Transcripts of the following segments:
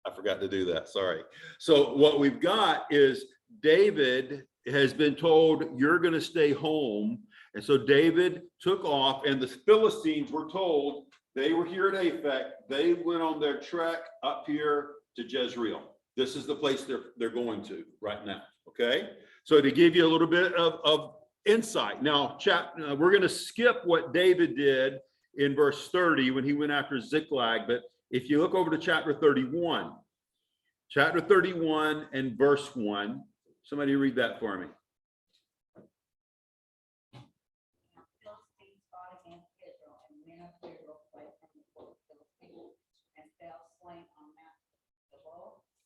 I forgot to do that. Sorry. So what we've got is David has been told, you're going to stay home. And so David took off, and the Philistines were told they were here at Aphek. They went on their trek up here to Jezreel. This is the place they're going to right now. Okay. So to give you a little bit of insight. Now, we're going to skip what David did in verse 30 when he went after Ziklag. But if you look over to chapter 31 and verse 1, somebody read that for me.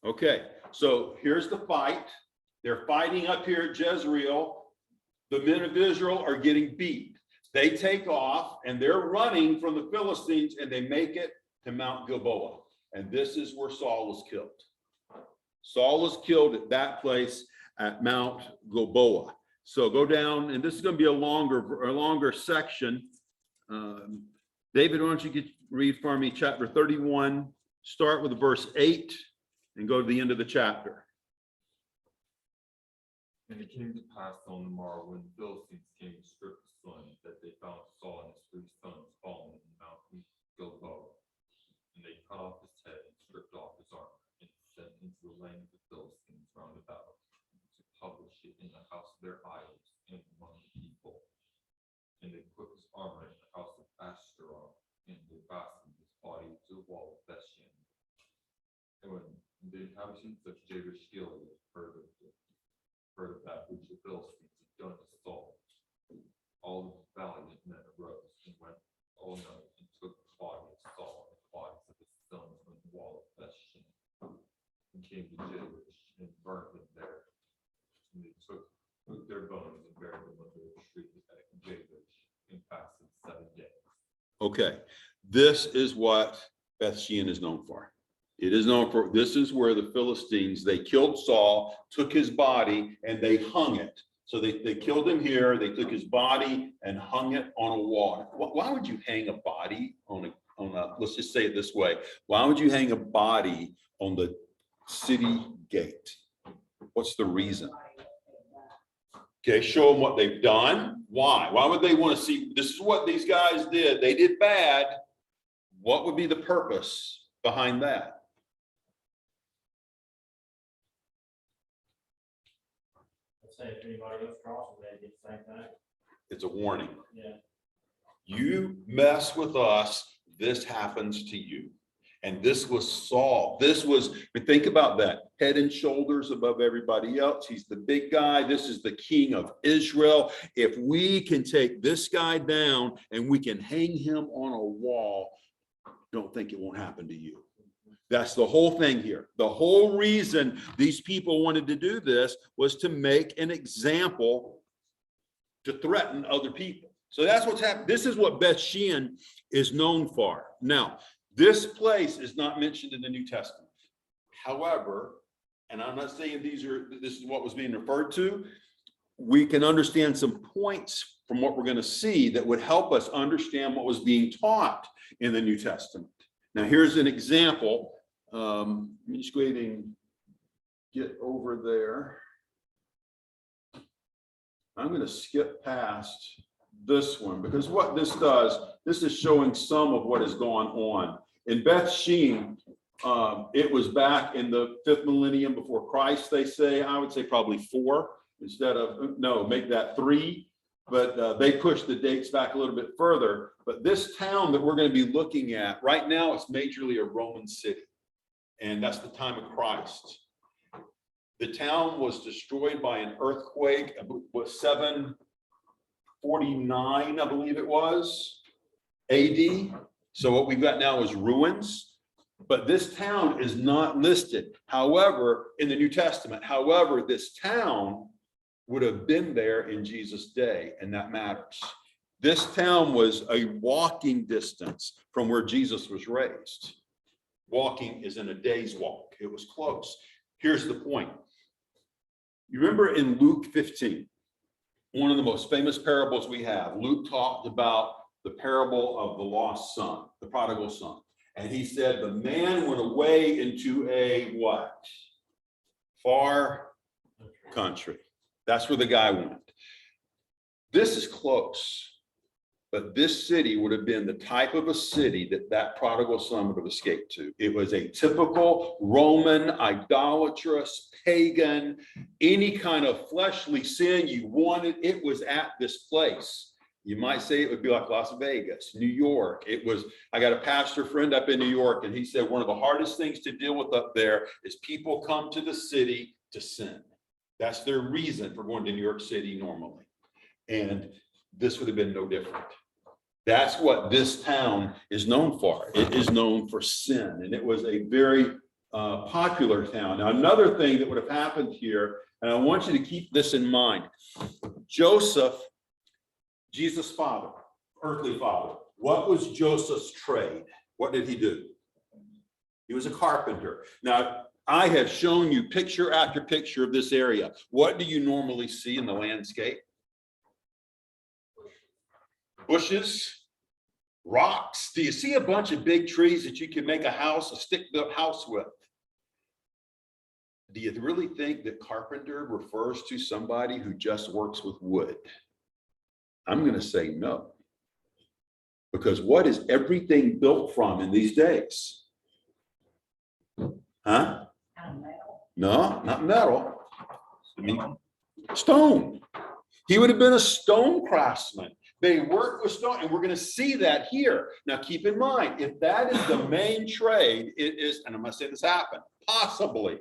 Okay, so here's the fight. They're fighting up here at Jezreel. The men of Israel are getting beat. They take off and they're running from the Philistines, and they make it to Mount Gilboa. And this is where Saul was killed. Saul was killed at that place at Mount Gilboa. So go down, and this is going to be a longer section. David, why don't you read for me chapter 31, start with verse 8, and go to the end of the chapter. And it came to pass on the morrow, when the Philistines came to strip the slain, that they found Saul and his 3 sons fallen in Mount Gilboa. And they cut off his head and stripped off his armor, and sent into the land of the Philistines round about, to publish it in the house of their idols and among the people. And they put his armor in the house of Ashtaroth, and they fastened his body to the wall of Beth Shean. And when the inhabitants of Jabesh Gilead heard of that which the Philistines had done to Saul, all the valiant men arose and went all night and took the body of Saul and the bodies of his sons from the wall of Beth Shean, and came to Jabesh and burned them there. And they took their bones and buried them under a tree at Jabesh and fasted 7 days. Okay, this is what Beth Shean is known for. It is known for, this is where the Philistines, they killed Saul, took his body, and they hung it. So they killed him here, they took his body and hung it on a wall. Why would you hang a body on a, let's just say it this way, why would you hang a body on the city gate? What's the reason? Okay, show them what they've done. Why? Why would they want to see, this is what these guys did. They did bad. What would be the purpose behind that? Say if anybody else crosses, they get the same thing. It's a warning. Yeah. You mess with us, this happens to you. And this was Saul. This was, but think about that, head and shoulders above everybody else. He's the big guy. This is the king of Israel. If we can take this guy down and we can hang him on a wall, don't think it won't happen to you. That's the whole thing here. The whole reason these people wanted to do this was to make an example to threaten other people. So that's what's happening. This is what Beth Shean is known for. Now, this place is not mentioned in the New Testament. However, and I'm not saying this is what was being referred to, we can understand some points from what we're going to see that would help us understand what was being taught in the New Testament. Now, here's an example. Let me just go ahead and get over there. I'm going to skip past this one because what this does, this is showing some of what has gone on. In Beth Shean, it was back in the 5th millennium before Christ, they say. I would say probably 4 instead of, no, make that 3. But they pushed the dates back a little bit further. But this town that we're going to be looking at right now is majorly a Roman city. And that's the time of Christ. The town was destroyed by an earthquake, was 749, I believe it was, AD. So what we've got now is ruins. But this town is not listed. However, in the New Testament, however, this town would have been there in Jesus' day, and that matters. This town was a walking distance from where Jesus was raised. Walking is in a day's walk. It was close. Here's the point. You remember in Luke 15, one of the most famous parables we have, Luke talked about the parable of the lost son, the prodigal son. And he said, the man went away into a what? Far country. That's where the guy went. This is close. But this city would have been the type of a city that that prodigal son would have escaped to. It was a typical Roman, idolatrous, pagan, any kind of fleshly sin you wanted, it was at this place. You might say it would be like Las Vegas, New York. It was, I got a pastor friend up in New York, and he said one of the hardest things to deal with up there is people come to the city to sin. That's their reason for going to New York City normally. And this would have been no different. That's what this town is known for. It is known for sin, and it was a very popular town. Now, another thing that would have happened here, and I want you to keep this in mind. Joseph, Jesus' father, earthly father, what was Joseph's trade? What did he do? He was a carpenter. Now, I have shown you picture after picture of this area. What do you normally see in the landscape? Bushes, rocks. Do you see a bunch of big trees that you can make a house, a stick-built house with? Do you really think that carpenter refers to somebody who just works with wood? I'm going to say no. Because what is everything built from in these days? Huh? No, not metal. I mean, stone. He would have been a stone craftsman. They work with stone, and we're going to see that here. Now, keep in mind, if that is the main trade, it is, and I'm going to say this happened, possibly,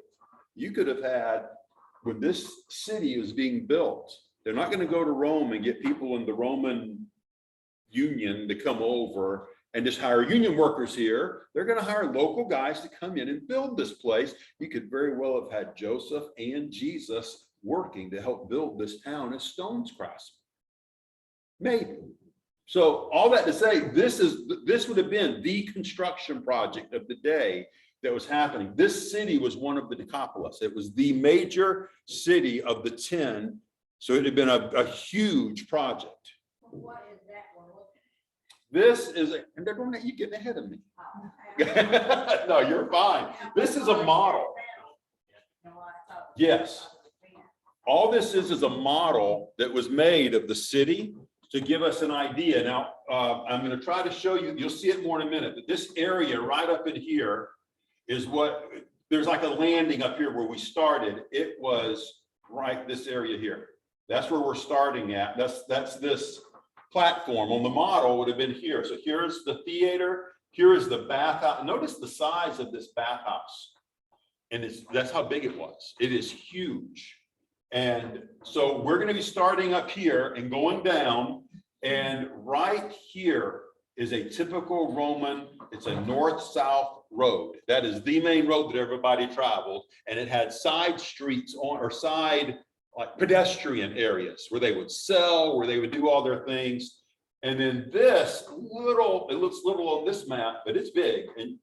you could have had, when this city was being built, they're not going to go to Rome and get people in the Roman union to come over and just hire union workers here. They're going to hire local guys to come in and build this place. You could very well have had Joseph and Jesus working to help build this town as stones craftsmen. Maybe. So all that to say, this would have been the construction project of the day that was happening. This city was one of the Decapolis. It was the major city of the 10. So it had been a huge project. What is that we're looking This is, and they're going to, you getting ahead of me. at? No, you're fine. This is a model. Yes. All this is a model that was made of the city to give us an idea. Now, I'm going to try to show you, you'll see it more in a minute, but this area right up in here is what, there's like a landing up here where we started. It was right this area here. That's where we're starting at. That's this platform. On the model would have been here. So here's the theater. Here is the bathhouse. Notice the size of this bathhouse. And that's how big it was. It is huge. And so we're going to be starting up here and going down, and right here is a typical Roman, it's a north-south road. That is the main road that everybody traveled, and it had side streets on, or side like pedestrian areas where they would sell, where they would do all their things. And then this little, it looks little on this map, but it's big. And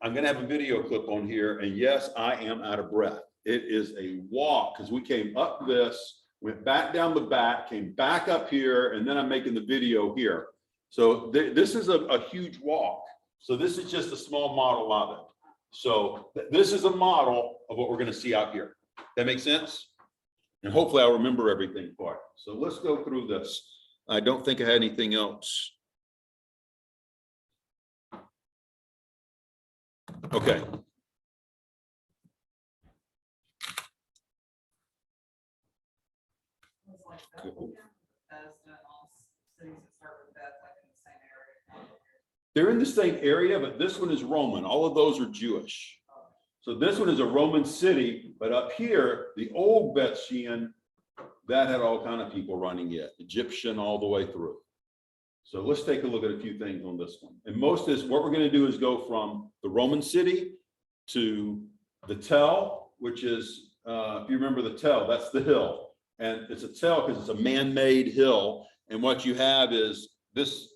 I'm going to have a video clip on here, and yes, I am out of breath. It is a walk, because we came up this, went back down the back, came back up here, and then I'm making the video here. So this is a huge walk. So this is just a small model of it. So this is a model of what we're going to see out here. That makes sense? And hopefully I'll remember everything for it. So let's go through this. I don't think I had anything else. Okay. They're in the same area, but this one is Roman. All of those are Jewish. So this one is a Roman city, but up here, the old Beth Shean, that had all kind of people running it, Egyptian all the way through. So let's take a look at a few things on this one. And most is what we're going to do is go from the Roman city to the tell, which is, if you remember the tell, that's the hill. And it's a tell because it's a man-made hill. And what you have is this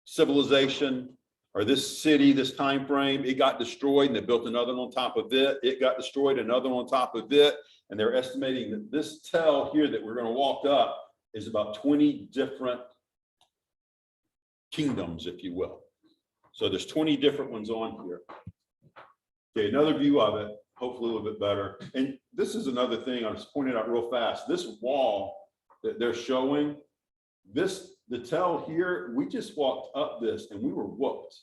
civilization, or this city, this time frame, it got destroyed and they built another one on top of it. It got destroyed, another one on top of it. And they're estimating that this tell here that we're going to walk up is about 20 different kingdoms, if you will. So there's 20 different ones on here. Okay, another view of it, hopefully a little bit better. And this is another thing I'll just point it out real fast. This wall that they're showing, the tell here, we just walked up this and we were whooped.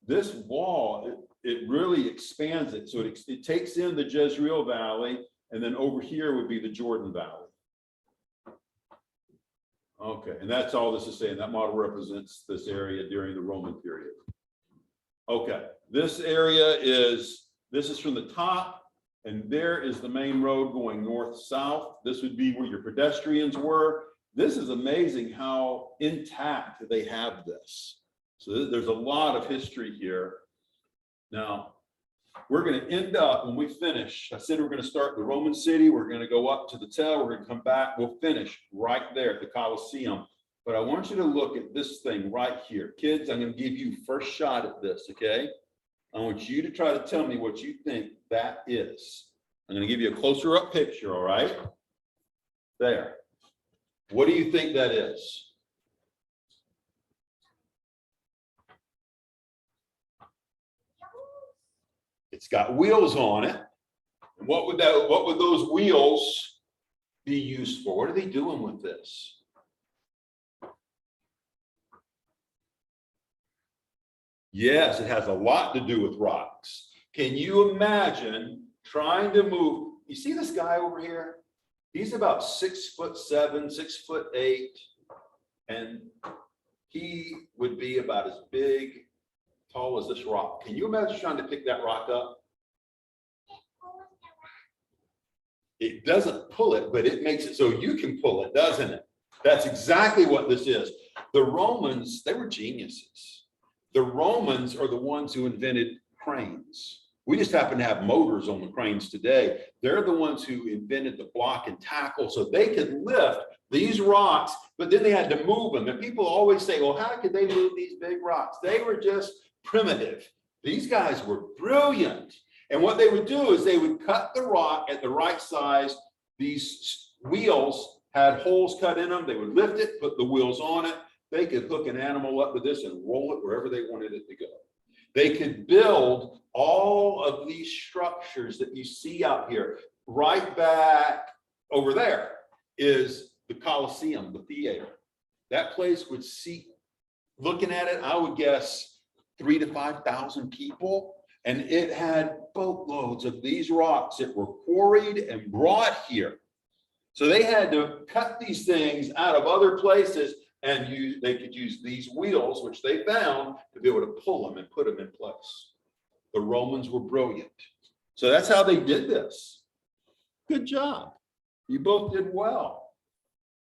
This wall, it really expands it. So it takes in the Jezreel Valley, and then over here would be the Jordan Valley. Okay, and that's all this is saying. That model represents this area during the Roman period. Okay, this is from the top, and there is the main road going north-south. This would be where your pedestrians were. This is amazing how intact they have this. So there's a lot of history here. Now, we're going to end up, when we finish, I said we're going to start the Roman city, we're going to go up to the Tell, we're going to come back, we'll finish right there at the Colosseum. But I want you to look at this thing right here. Kids, I'm going to give you first shot at this, okay? I want you to try to tell me what you think that is. I'm going to give you a closer up picture, all right? There. What do you think that is? It's got wheels on it. And what would those wheels be used for? What are they doing with this? Yes, it has a lot to do with rocks. Can you imagine trying to move? You see this guy over here? He's about 6'7", 6'8", and he would be about as big, tall as this rock. Can you imagine trying to pick that rock up? It doesn't pull it, but it makes it so you can pull it, doesn't it? That's exactly what this is. The Romans, they were geniuses. The Romans are the ones who invented cranes. We just happen to have motors on the cranes today. They're the ones who invented the block and tackle so they could lift these rocks, but then they had to move them. And people always say, well, how could they move these big rocks? They were just primitive. These guys were brilliant. And what they would do is they would cut the rock at the right size. These wheels had holes cut in them. They would lift it, put the wheels on it. They could hook an animal up to this and roll it wherever they wanted it to go. They could build all of these structures that you see out here. Right back over there is the Colosseum, the theater. That place would seat, looking at it, I would guess 3,000 to 5,000 people. And it had boatloads of these rocks that were quarried and brought here. So they had to cut these things out of other places, and they could use these wheels, which they found, to be able to pull them and put them in place. The Romans were brilliant. So that's how they did this. Good job. You both did well.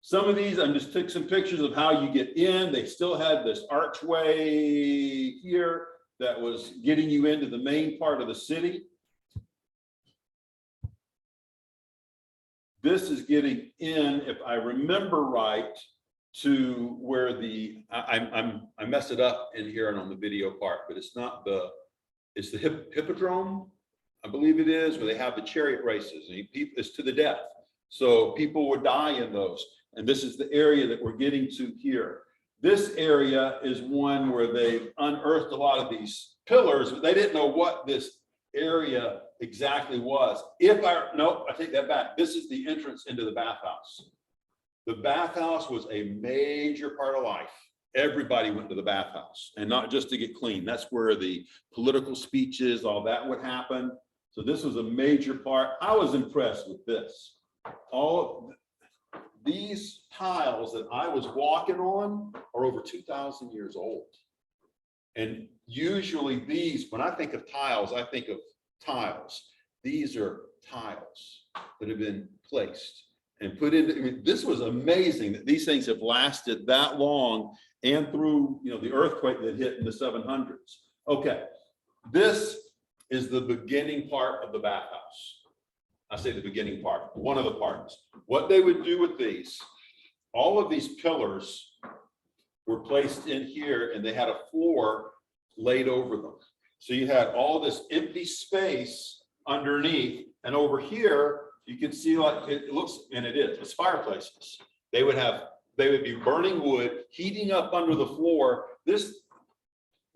Some of these, I just took some pictures of how you get in. They still had this archway here that was getting you into the main part of the city. This is getting in, if I remember right, to where I messed it up in here and on the video part, but it's not it's the hippodrome, I believe it is, where they have the chariot races, and it's to the death. So people would die in those. And this is the area that we're getting to here. This area is one where they unearthed a lot of these pillars, but they didn't know what this area exactly was. I take that back. This is the entrance into the bathhouse. The bathhouse was a major part of life. Everybody went to the bathhouse, and not just to get clean. That's where the political speeches, all that would happen. So this was a major part. I was impressed with this. All these tiles that I was walking on are over 2,000 years old. And usually these, when I think of tiles, I think of tiles. These are tiles that have been placed and put in. I mean, this was amazing that these things have lasted that long and through, the earthquake that hit in the 700s. Okay, this is the beginning part of the bathhouse. I say the beginning part, one of the parts. What they would do with these, all of these pillars were placed in here, and they had a floor laid over them. So you had all this empty space underneath, and over here, you can see like it looks, and it's fireplaces. They would be burning wood, heating up under the floor. This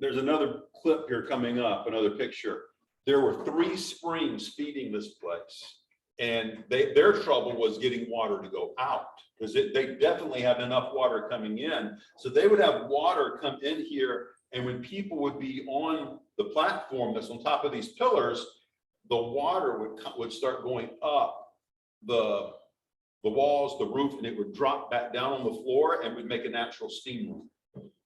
there's another clip here coming up, another picture. There were 3 springs feeding this place. And their trouble was getting water to go out, because they definitely had enough water coming in. So they would have water come in here, and when people would be on the platform that's on top of these pillars, the water would start going up the walls, the roof, and it would drop back down on the floor and would make a natural steam room.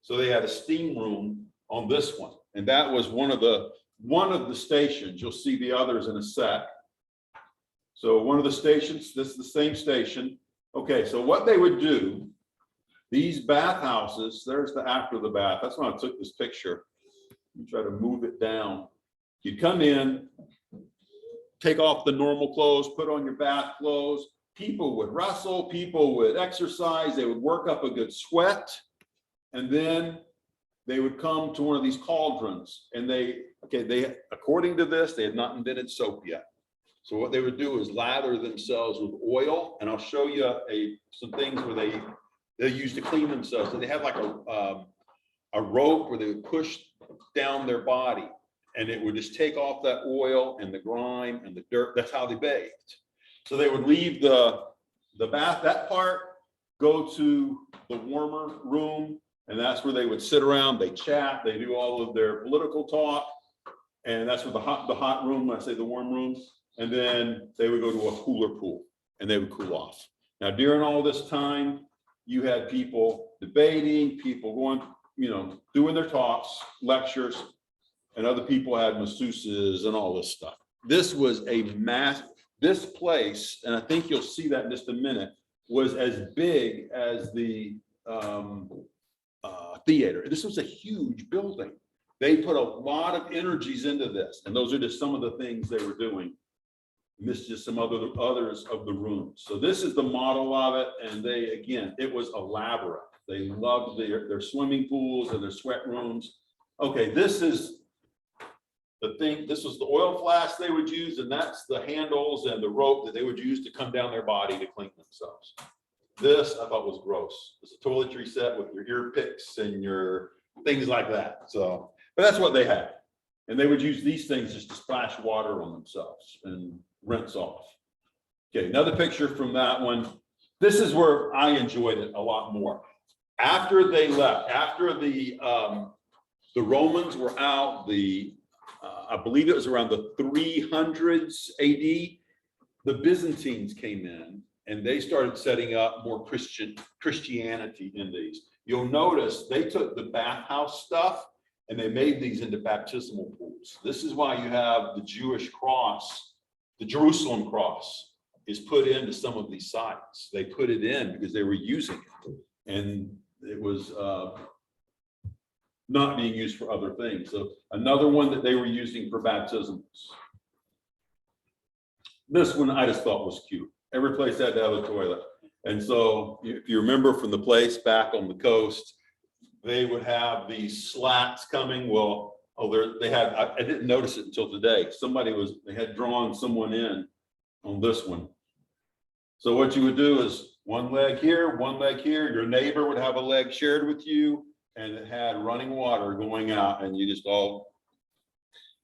So they had a steam room on this one, and that was one of the stations. You'll see the others in a sec. So one of the stations, this is the same station. Okay, so what they would do, these bathhouses, there's the after the bath. That's when I took this picture. Let me try to move it down. You'd come in, take off the normal clothes, put on your bath clothes. People would wrestle, people would exercise, they would work up a good sweat. And then they would come to one of these cauldrons, and they, according to this, they had not invented soap yet. So what they would do is lather themselves with oil, and I'll show you some things where they used to clean themselves. So they had like a rope where they would push down their body, and it would just take off that oil and the grime and the dirt. That's how they bathed. So they would leave the bath, that part, go to the warmer room, and that's where they would sit around, they chat, they do all of their political talk, and that's where the hot room, when I say the warm room. And then they would go to a cooler pool, and they would cool off. Now, during all this time, you had people debating, people going, doing their talks, lectures, and other people had masseuses and all this stuff. This was this place, and I think you'll see that in just a minute, was as big as the theater. This was a huge building. They put a lot of energies into this, and those are just some of the things they were doing. And this is just some others of the rooms. So this is the model of it, and it was elaborate. They loved their swimming pools and their sweat rooms. Okay, this is the thing. This was the oil flask they would use, and that's the handles and the rope that they would use to come down their body to clean themselves. This I thought was gross. It's a toiletry set with your ear picks and your things like that. So, but that's what they had. And they would use these things just to splash water on themselves and rinse off. Okay, another picture from that one. This is where I enjoyed it a lot more. After they left, after the Romans were out, I believe it was around the 300s AD, the Byzantines came in, and they started setting up more Christianity in these. You'll notice they took the bathhouse stuff and they made these into baptismal pools. This is why you have the Jewish cross, the Jerusalem cross is put into some of these sites. They put it in because they were using it, and it was not being used for other things. So another one that they were using for baptisms. This one I just thought was cute. Every place had to have a toilet. And so if you remember from the place back on the coast, they would have these slats coming. Well, they had, I didn't notice it until today. They had drawn someone in on this one. So what you would do is one leg here, one leg here. Your neighbor would have a leg shared with you, and it had running water going out, and you just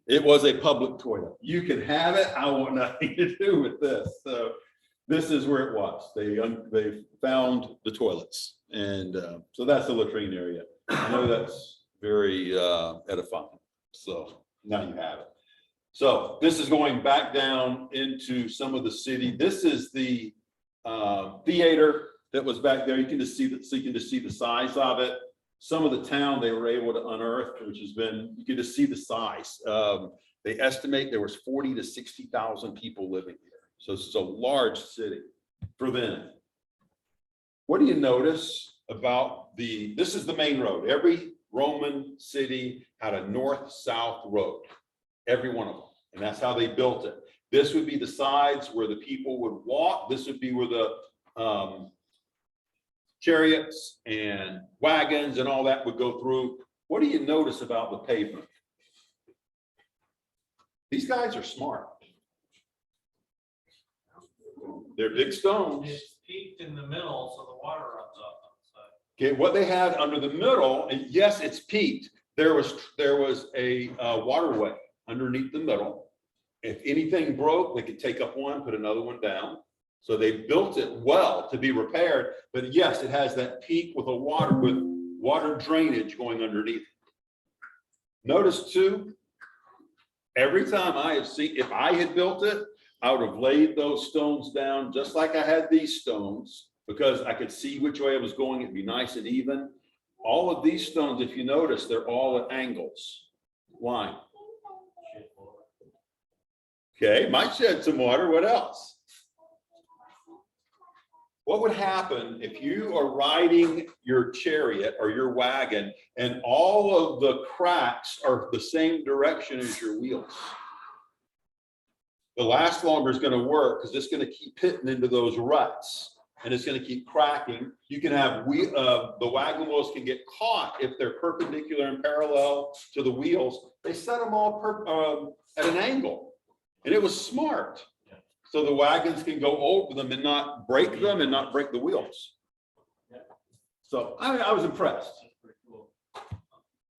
it was a public toilet. You can have it. I want nothing to do with this. So this is where it was. They found the toilets, and so that's the latrine area. I know that's very edifying. So now you have it. So this is going back down into some of the city. This is the theater that was back there. You can just see the size of it. Some of the town they were able to unearth, which has been, you can just see the size. They estimate there was 40 to 60,000 people living here. So this is a large city for them. What do you notice about this is the main road. Every Roman city had a north-south road, every one of them. And that's how they built it. This would be the sides where the people would walk. This would be where the chariots and wagons and all that would go through. What do you notice about the pavement? These guys are smart. They're big stones. It's peaked in the middle, so the water runs off on the side. Okay, what they had under the middle, and yes, it's peaked. there was a waterway underneath the middle. If anything broke, they could take up one, put another one down. So they built it well to be repaired, but yes, it has that peak with water drainage going underneath. Notice too, every time I have seen, if I had built it, I would have laid those stones down just like I had these stones, because I could see which way I was going. It'd be nice and even. All of these stones, if you notice, they're all at angles. Why? Okay, might shed some water. What else? What would happen if you are riding your chariot or your wagon and all of the cracks are the same direction as your wheels? The last longer is going to work because it's going to keep hitting into those ruts and it's going to keep cracking. You can have the wagon wheels can get caught if they're perpendicular and parallel to the wheels. They set them all at an angle, and it was smart. So the wagons can go over them and not break them and not break the wheels. So I was impressed.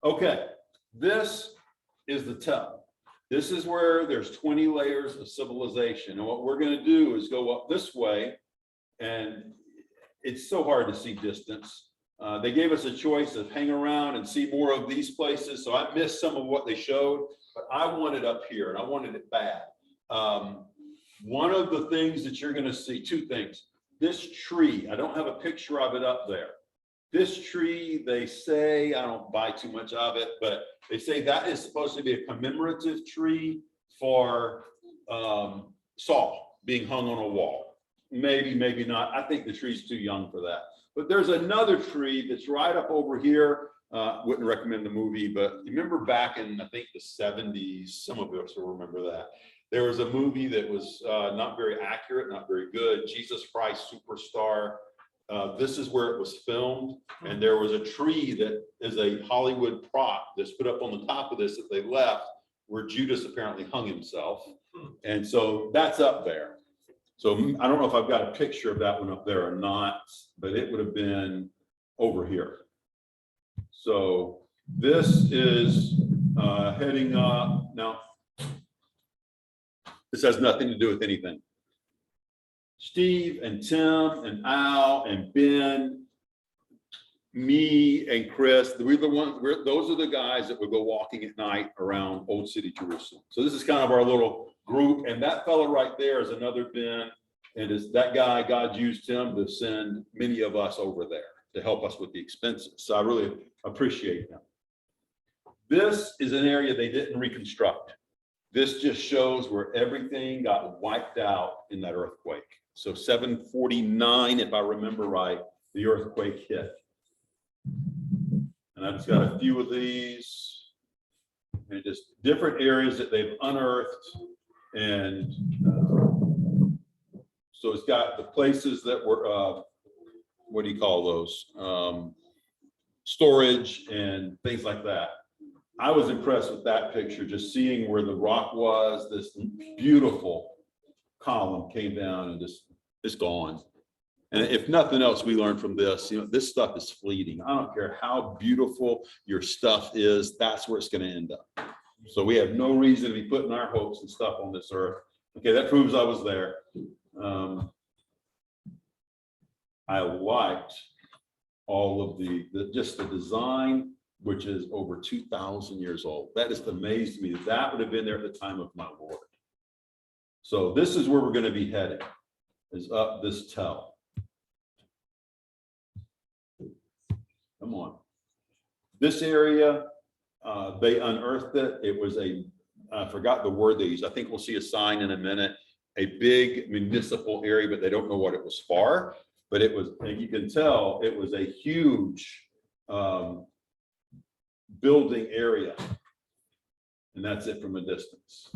Okay, this is the tell. This is where there's 20 layers of civilization. And what we're going to do is go up this way, and it's so hard to see distance. They gave us a choice of hang around and see more of these places. So I missed some of what they showed, but I wanted up here and I wanted it bad. One of the things that you're going to see, two things. This tree, I don't have a picture of it up there. This tree, they say, I don't buy too much of it, but they say that is supposed to be a commemorative tree for Saul being hung on a wall. Maybe, maybe not. I think the tree's too young for that. But there's another tree that's right up over here. Wouldn't recommend the movie, but remember back in, I think, the 70s, some of us will remember that. There was a movie that was not very accurate, not very good, Jesus Christ Superstar. This is where it was filmed, and there was a tree that is a Hollywood prop that's put up on the top of this that they left, where Judas apparently hung himself. And so that's up there. So I don't know if I've got a picture of that one up there or not, but it would have been over here. So this is heading up. Now, this has nothing to do with anything. Steve and Tim and Al and Ben, me and Chris, those are the guys that would go walking at night around Old City Jerusalem. So this is kind of our little group. And that fellow right there is another Ben. And is that guy, God used him to send many of us over there to help us with the expenses. So I really appreciate him. This is an area they didn't reconstruct. This just shows where everything got wiped out in that earthquake. So 749, if I remember right, the earthquake hit. And I've just got a few of these, and just different areas that they've unearthed. And so it's got the places that were, what do you call those? Storage and things like that. I was impressed with that picture, just seeing where the rock was. This beautiful column came down and just it's gone. And if nothing else, we learned from this, this stuff is fleeting. I don't care how beautiful your stuff is, that's where it's going to end up. So we have no reason to be putting our hopes and stuff on this earth. Okay, that proves I was there. I liked all of just the design, which is over 2,000 years old. That just amazed me that would have been there at the time of my Lord. So this is where we're going to be heading, is up this tell. Come on. This area, they unearthed it. It was I forgot the word they used. I think we'll see a sign in a minute, a big municipal area, but they don't know what it was for. But it was, and you can tell it was a huge building area. And that's it from a distance.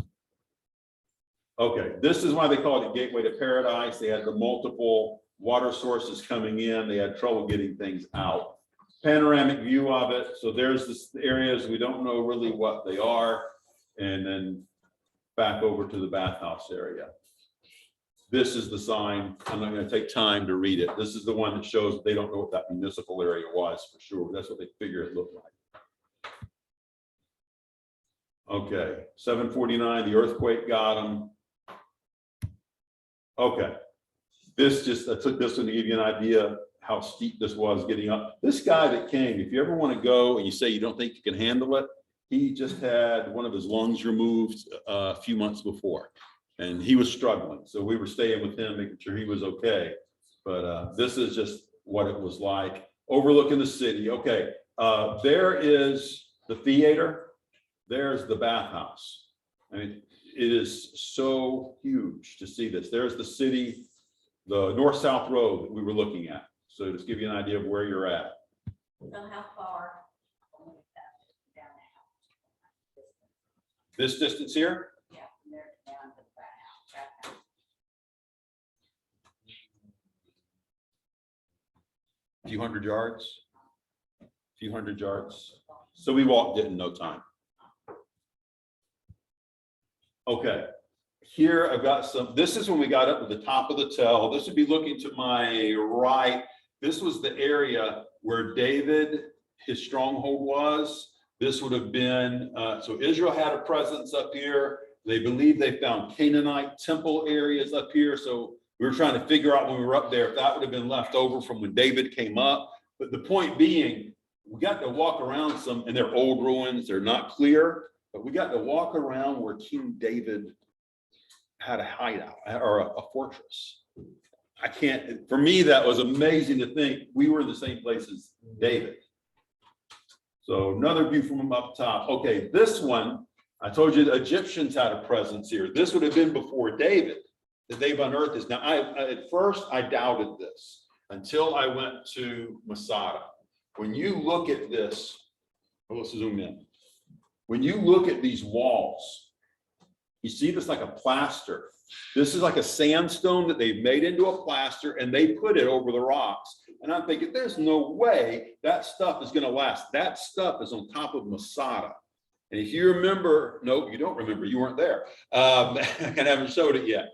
Okay, this is why they call it a gateway to paradise. They had the multiple water sources coming in. They had trouble getting things out. Panoramic view of it. So there's this areas we don't know really what they are. And then back over to the bathhouse area. This is the sign. I'm not going to take time to read it. This is the one that shows they don't know what that municipal area was for sure. That's what they figure it looked like. Okay, 749, the earthquake got them. Okay, I took this one to give you an idea how steep this was getting up. This guy that came, if you ever want to go and you say you don't think you can handle it, he just had one of his lungs removed a few months before, and he was struggling. So we were staying with him, making sure he was okay. But this is just what it was like, overlooking the city. Okay, there is the theater. There's the bathhouse. I mean, it is so huge to see this. There's the city, the north-south road that we were looking at. So just give you an idea of where you're at. So how far? Down This distance here, there? Yeah, from there down to the back house. a few hundred yards. So we walked it in no time. Okay, here I've got this is when we got up to the top of the tell. This would be looking to my right. This was the area where David, his stronghold was. This would have been, so Israel had a presence up here. They believe they found Canaanite temple areas up here. So we were trying to figure out when we were up there if that would have been left over from when David came up. But the point being, we got to walk around some, and they're old ruins, they're not clear, but we got to walk around where King David had a hideout or a fortress. For me, that was amazing to think we were in the same place as David. So another view from up top. Okay, this one, I told you the Egyptians had a presence here. This would have been before David, that they've unearthed this. Now, at first, I doubted this until I went to Masada. When you look at this, let's zoom in. When you look at these walls, you see this like a plaster. This is like a sandstone that they've made into a plaster, and they put it over the rocks. And I'm thinking, there's no way that stuff is going to last. That stuff is on top of Masada. And if you remember, no, you don't remember, you weren't there. And I haven't showed it yet.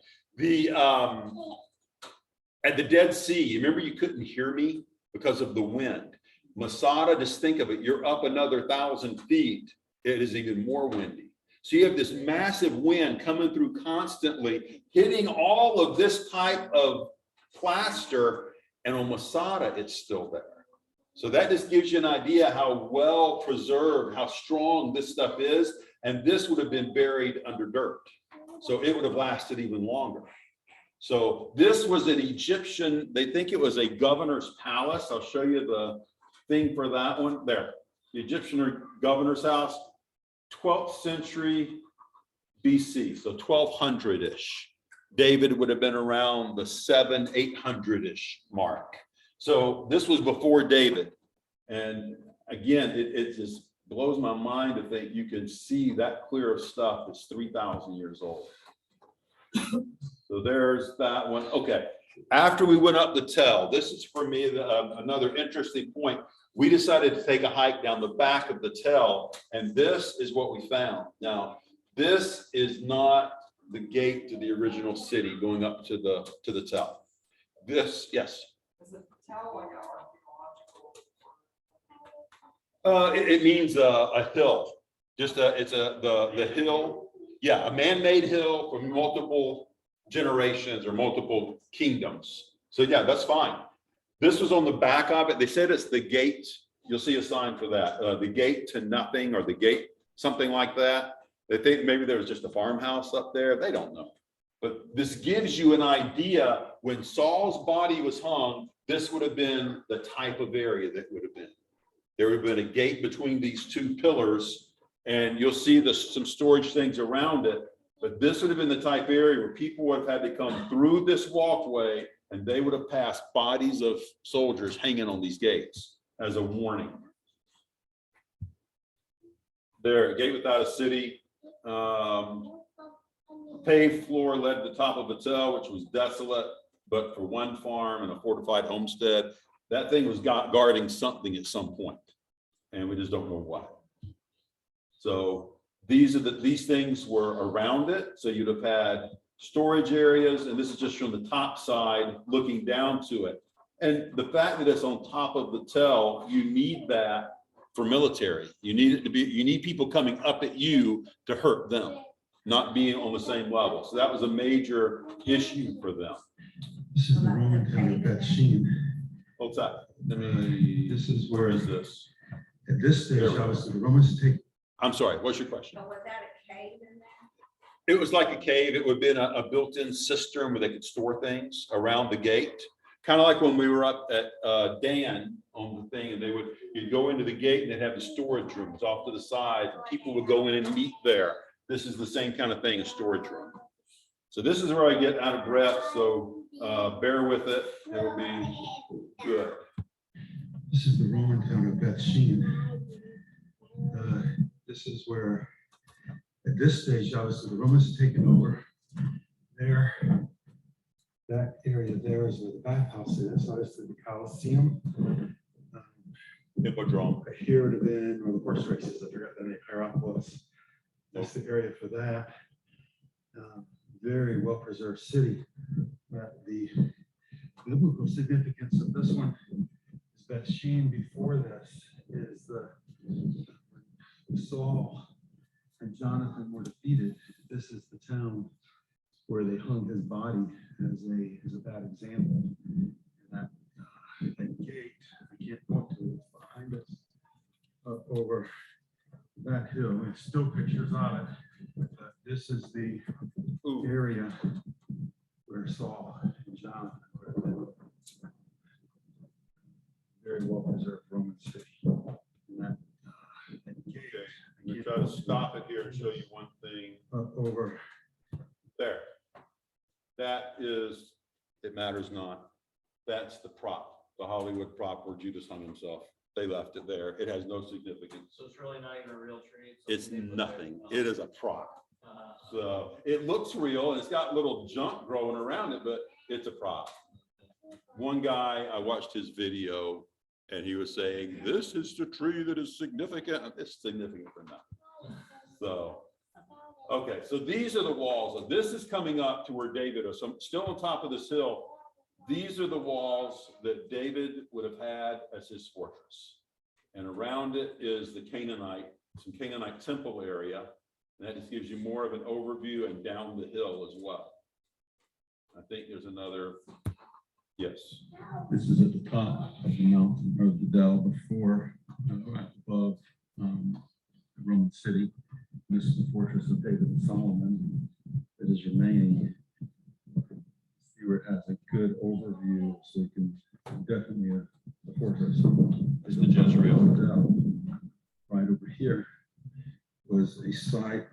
At the Dead Sea, you remember you couldn't hear me because of the wind. Masada, just think of it, you're up another 1,000 feet. It is even more windy. So you have this massive wind coming through constantly, hitting all of this type of plaster, and on Masada, it's still there. So that just gives you an idea how well preserved, how strong this stuff is. And this would have been buried under dirt. So it would have lasted even longer. So this was an Egyptian, they think it was a governor's palace. I'll show you the thing for that one there. The Egyptian governor's house, 12th century BC, so 1200-ish. David would have been around the 800-ish mark. So this was before David. And again, it just blows my mind to think you can see that clear of stuff that's 3,000 years old. So there's that one. Okay, after we went up the tell, this is for me another interesting point. We decided to take a hike down the back of the tell, and this is what we found. Now, this is not the gate to the original city going up to the tell. This, yes. Is it tell like an archaeological? It means a hill. Just the hill. Yeah, a man-made hill from multiple generations or multiple kingdoms. So yeah, that's fine. This was on the back of it. They said it's the gate. You'll see a sign for that. The gate to nothing, or the gate, something like that. They think maybe there was just a farmhouse up there. They don't know. But this gives you an idea. When Saul's body was hung, this would have been the type of area that would have been. There would have been a gate between these two pillars, and you'll see some storage things around it. But this would have been the type area where people would have had to come through this walkway, and they would have passed bodies of soldiers hanging on these gates as a warning. There, gate without a city. Paved floor led to the top of the tell, which was desolate, but for one farm and a fortified homestead. That thing was guarding something at some point, and we just don't know what. So these things were around it. So you'd have had storage areas, and this is just from the top side looking down to it. And the fact that it's on top of the tell, you need that for military. You need it to be, you need people coming up at you to hurt them, not being on the same level. So that was a major issue for them. This is the Roman town of Beth Shean. What's that? Let me, This is where where, is this? at this stage, There we go. obviously, the Romans take, I'm sorry, what's your question? So was that a cave in there? It was like a cave. It would have been a built-in cistern where they could store things around the gate. Kind of like when we were up at Dan on the thing, and you'd go into the gate and they'd have the storage rooms off to the side, and people would go in and meet there. This is the same kind of thing, a storage room. So this is where I get out of breath, so bear with it. It'll be good. this is the Roman town of Beth Shean. This is where, at this stage, obviously, the Romans had taken over there. That area there is where the bathhouse is, obviously the Colosseum. Hippodrome. Here would have been, or the horse races, I forgot the name, Hierapolis. That's the area for that. Very well-preserved city. But the biblical significance of this one is Beth Shean. Before this is Saul and Jonathan were defeated. This is the town where they hung his body as a bad example. And that gate, I can't point to it, it's behind us, up over that hill. There's still pictures of it. But this is the Ooh. area where Saul and Jonathan were living. Very well preserved Roman city. And that gate, I'm gonna try to stop it here and show you one thing. up over There. That is, it matters not. That's the prop, the Hollywood prop where Judas hung himself. They left it there. It has no significance. So it's really not even a real tree. It's nothing. It is a prop. Uh, So it looks real and it's got little junk growing around it, but it's a prop. One guy, I watched his video and he was saying, this is the tree that is significant. It's significant for nothing. So, okay, so these are the walls. This is coming up to where David is. So I'm still on top of this hill. These are the walls that David would have had as his fortress. And around it is the some Canaanite temple area. And that just gives you more of an overview and down the hill as well. I think there's another, yes. This is at the top of the mountain or the dell before, right above the Roman city. This is the fortress of David and Solomon that is remaining. Here it has a good overview, so you can definitely the fortress. It's the Jezreel. Right over here was a site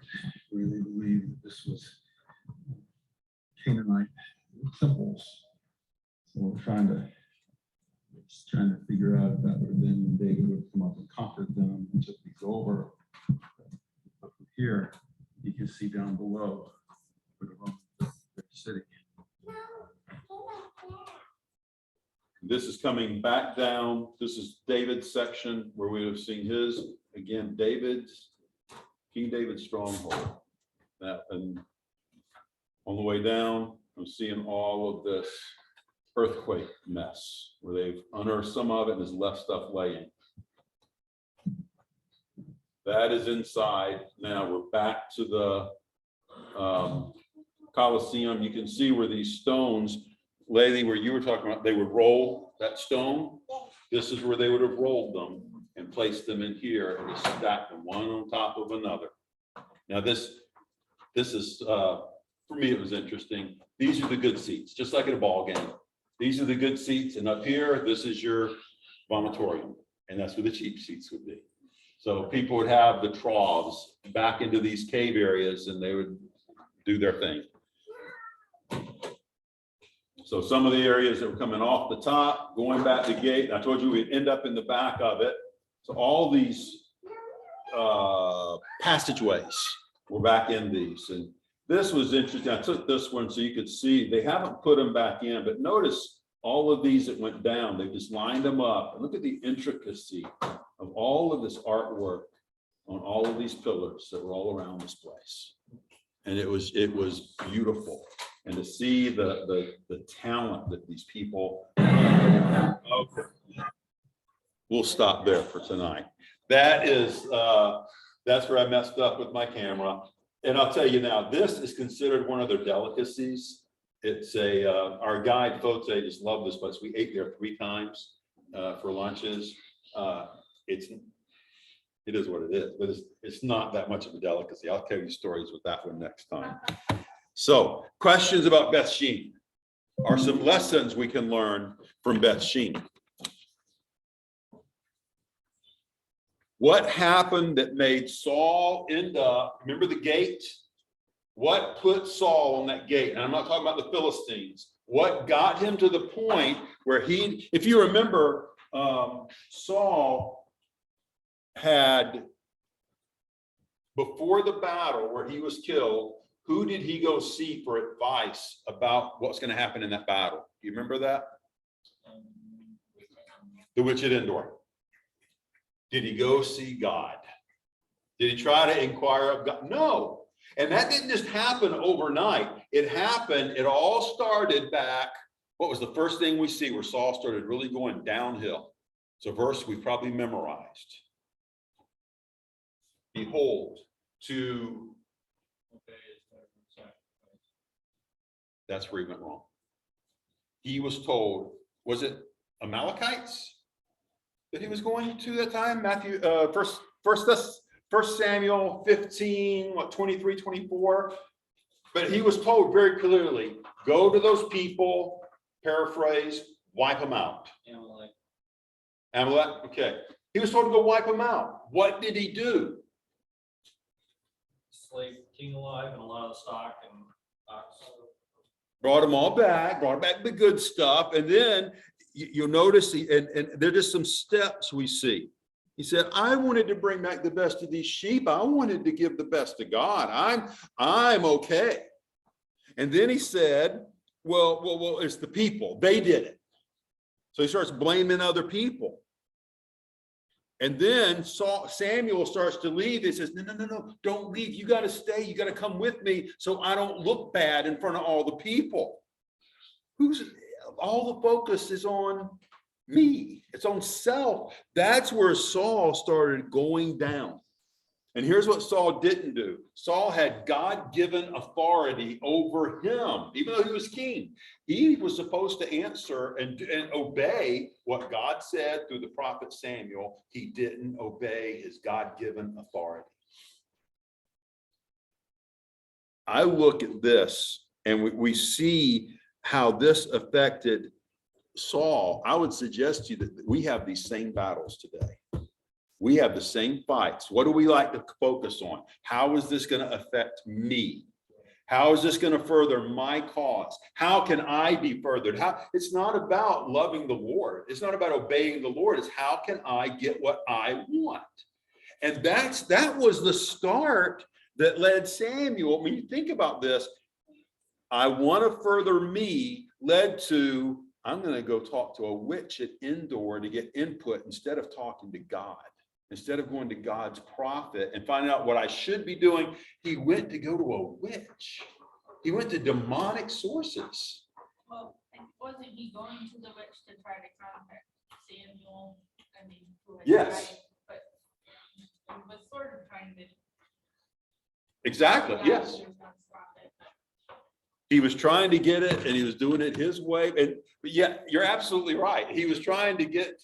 where they believe that this was Canaanite temples. So we're trying to figure out if that would have been when David would come up and conquered them and took these over. But from here, you can see down below where the Roman city. This is coming back down. This is David's section where we have seen his, again, King David's stronghold. That, and on the way down, I'm seeing all of this earthquake mess where they've unearthed some of it and has left stuff laying. That is inside. Now we're back to the Colosseum. You can see where these stones, lady, where you were talking about, they would roll that stone. This is where they would have rolled them and placed them in here and stacked them one on top of another. Now this is, for me, it was interesting. These are the good seats, just like at a ball game. These are the good seats, and up here, this is your vomitorium, and that's where the cheap seats would be. So people would have the troughs back into these cave areas, and they would do their thing. So some of the areas that were coming off the top, going back to the gate, I told you we'd end up in the back of it. So all these passageways were back in these. And this was interesting. I took this one so you could see, they haven't put them back in, but notice all of these that went down, they just lined them up. And look at the intricacy of all of this artwork on all of these pillars that were all around this place. And it was beautiful. And to see the talent that these people, okay. We'll stop there for tonight. That is, that's where I messed up with my camera. And I'll tell you now, this is considered one of their delicacies. It's our guide, Fote, just loved this place. We ate there 3 times for lunches. It is what it is, but it's not that much of a delicacy. I'll tell you stories with that one next time. So, questions about Beth Shean are some lessons we can learn from Beth Shean. What happened that made Saul end up, remember the gate? What put Saul on that gate? And I'm not talking about the Philistines. What got him to the point where if you remember, Saul had, before the battle where he was killed, who did he go see for advice about what's going to happen in that battle? Do you remember that? The witch at Endor. Did he go see God? Did he try to inquire of God? No. And that didn't just happen overnight. It happened, it all started back. What was the first thing we see where Saul started really going downhill? It's a verse we probably memorized. Behold, to, that's where he went wrong. He was told, was it Amalekites that he was going to that time? Matthew, First Samuel 15, 23, 24. But he was told very clearly, go to those people, paraphrase, wipe them out. Amalek, okay. He was told to go wipe them out. What did he do? Slave king alive and a lot of stock and ox. Brought them all back, brought back the good stuff. And then you'll notice, and there are just some steps we see. He said, I wanted to bring back the best of these sheep. I wanted to give the best to God. I'm okay. And then he said, well, it's the people. They did it. So he starts blaming other people. And then Samuel starts to leave. He says, no, don't leave. You got to stay. You got to come with me so I don't look bad in front of all the people. All the focus is on me. It's on self. That's where Saul started going down. And here's what Saul didn't do. Saul had God-given authority over him, even though he was king. He was supposed to answer and obey what God said through the prophet Samuel. He didn't obey his God-given authority. I look at this and we see how this affected Saul. I would suggest to you that we have these same battles today. We have the same fights. What do we like to focus on? How is this going to affect me? How is this going to further my cause? How can I be furthered? It's not about loving the Lord. It's not about obeying the Lord. It's how can I get what I want? And that was the start that led Samuel. When you think about this, I want to further me led to, I'm going to go talk to a witch at Endor to get input instead of talking to God. Instead of going to God's prophet and finding out what I should be doing, he went to go to a witch. He went to demonic sources. Well, wasn't he going to the witch to try to contact Samuel? I mean, who had Yes. died, but he was sort of trying to. Exactly, yes. He was trying to get it and he was doing it his way. But yeah, you're absolutely right. He was trying to get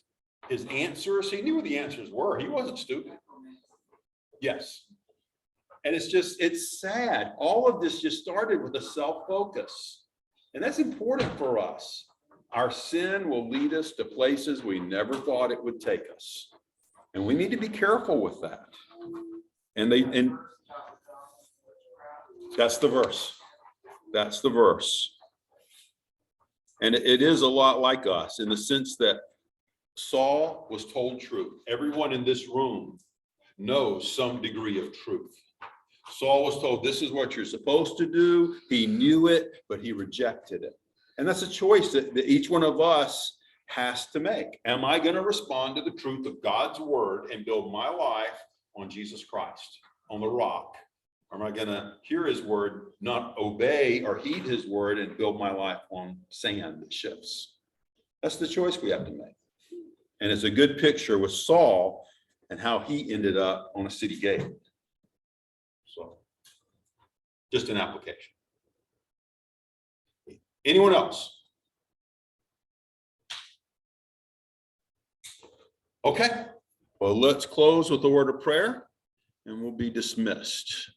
his answers. He knew what the answers were. He wasn't stupid. Yes. And it's sad. All of this just started with a self-focus. And that's important for us. Our sin will lead us to places we never thought it would take us. And we need to be careful with that. And that's the verse. That's the verse. And it is a lot like us in the sense that Saul was told truth. Everyone in this room knows some degree of truth. Saul was told this is what you're supposed to do. He knew it, but he rejected it. And that's a choice that each one of us has to make. Am I going to respond to the truth of God's word and build my life on Jesus Christ, on the rock? Or am I going to hear his word, not obey or heed his word and build my life on sand that shifts? That's the choice we have to make. And it's a good picture with Saul and how he ended up on a city gate. So, just an application. Anyone else? Okay, well, let's close with a word of prayer and we'll be dismissed.